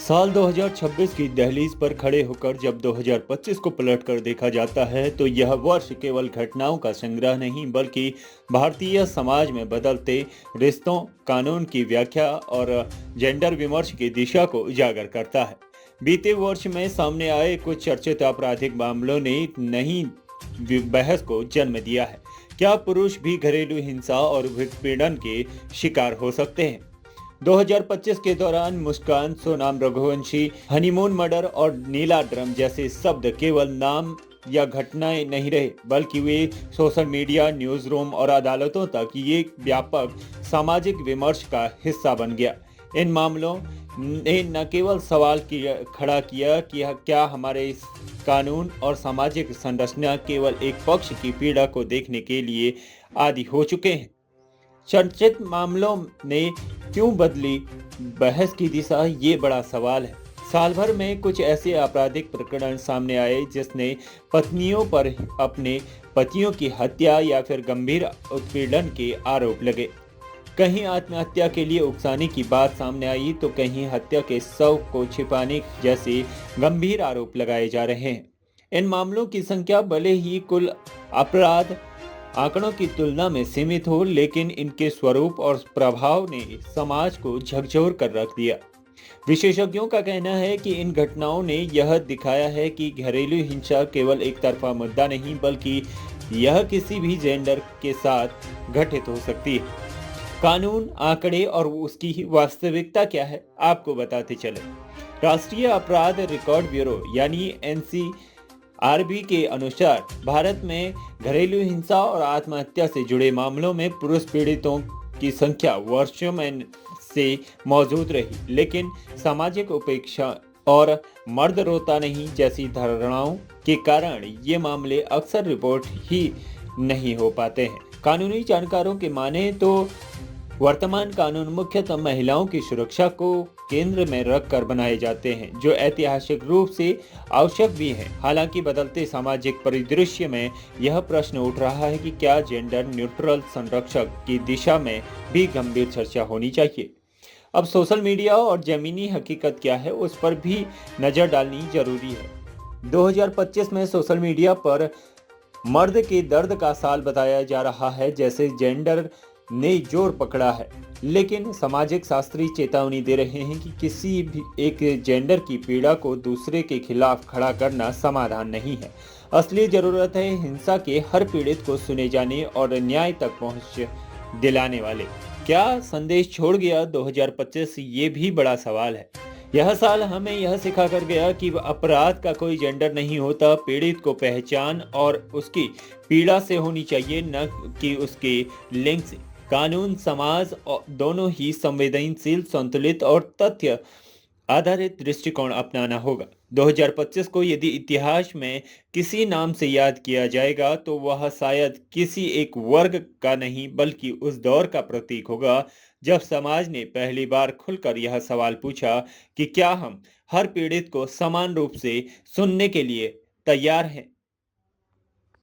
साल 2026 की दहलीज पर खड़े होकर जब 2025 को पलटकर देखा जाता है तो यह वर्ष केवल घटनाओं का संग्रह नहीं बल्कि भारतीय समाज में बदलते रिश्तों, कानून की व्याख्या और जेंडर विमर्श की दिशा को उजागर करता है। बीते वर्ष में सामने आए कुछ चर्चित आपराधिक मामलों ने नई बहस को जन्म दिया है। क्या पुरुष भी घरेलू हिंसा और उत्पीड़न के शिकार हो सकते हैं? 2025 के दौरान मुस्कान, सोनाम रघुवंशी, हनीमून मर्डर और नीला ड्रम जैसे शब्द केवल नाम या घटनाएं नहीं रहे बल्कि वे सोशल मीडिया, न्यूज रूम और अदालतों तक ये व्यापक सामाजिक विमर्श का हिस्सा बन गया। इन मामलों ने न केवल खड़ा किया कि क्या हमारे इस कानून और सामाजिक संरचना केवल एक पक्ष की पीड़ा को देखने के लिए आदी हो चुके हैं। चर्चित मामलों ने क्यों बदली बहस की दिशा, ये बड़ा सवाल है। साल भर में कुछ ऐसे आपराधिक प्रकरण सामने आए जिसने पत्नियों पर अपने पतियों की हत्या या फिर गंभीर उत्पीड़न के आरोप लगे। कहीं आत्महत्या के लिए उकसाने की बात सामने आई तो कहीं हत्या के शव को छिपाने जैसे गंभीर आरोप लगाए जा रहे हैं। इन मामलों की संख्या भले ही कुल अपराध आंकड़ों की तुलना में सीमित हो, लेकिन इनके स्वरूप और प्रभाव ने समाज को झकझोर कर रख दिया। विशेषज्ञों का कहना है कि इन घटनाओं ने यह दिखाया है कि घरेलू हिंसा केवल एक तरफा मुद्दा नहीं बल्कि यह किसी भी जेंडर के साथ घटित हो सकती है। कानून, आंकड़े और उसकी वास्तविकता क्या है, आपको बताते चले। राष्ट्रीय अपराध रिकॉर्ड ब्यूरो यानी एनसीआरबी के अनुसार भारत में घरेलू हिंसा और आत्महत्या से जुड़े मामलों में पुरुष पीड़ितों की संख्या वर्षों में से मौजूद रही, लेकिन सामाजिक उपेक्षा और मर्द रोता नहीं जैसी धारणाओं के कारण ये मामले अक्सर रिपोर्ट ही नहीं हो पाते हैं। कानूनी जानकारों के माने तो वर्तमान कानून मुख्यतः महिलाओं की सुरक्षा को केंद्र में रखकर बनाए जाते हैं, जो ऐतिहासिक रूप से आवश्यक भी हैं। हालांकि बदलते सामाजिक परिदृश्य में यह प्रश्न उठ रहा है कि क्या जेंडर न्यूट्रल संरक्षक की दिशा में भी गंभीर चर्चा होनी चाहिए। अब सोशल मीडिया और जमीनी हकीकत क्या है, उस पर भी नजर डालनी जरूरी है। 2025 में सोशल मीडिया पर मर्द के दर्द का साल बताया जा रहा है जैसे जेंडर ने जोर पकड़ा है, लेकिन सामाजिक शास्त्री चेतावनी दे रहे हैं कि किसी भी एक जेंडर की पीड़ा को दूसरे के खिलाफ खड़ा करना समाधान नहीं है। असली जरूरत है हिंसा के हर पीड़ित को सुने जाने और न्याय तक पहुंच दिलाने वाले। क्या संदेश छोड़ गया 2025, ये भी बड़ा सवाल है। यह साल हमें यह सिखा कर गया कि अपराध का कोई जेंडर नहीं होता। पीड़ित को पहचान और उसकी पीड़ा से होनी चाहिए, न कि उसके लिंग से। कानून, समाज दोनों ही संवेदनशील, संतुलित और तथ्य आधारित दृष्टिकोण अपनाना होगा। 2025 को यदि इतिहास में किसी नाम से याद किया जाएगा तो वह शायद किसी एक वर्ग का नहीं बल्कि उस दौर का प्रतीक होगा जब समाज ने पहली बार खुलकर यह सवाल पूछा कि क्या हम हर पीड़ित को समान रूप से सुनने के लिए तैयार हैं।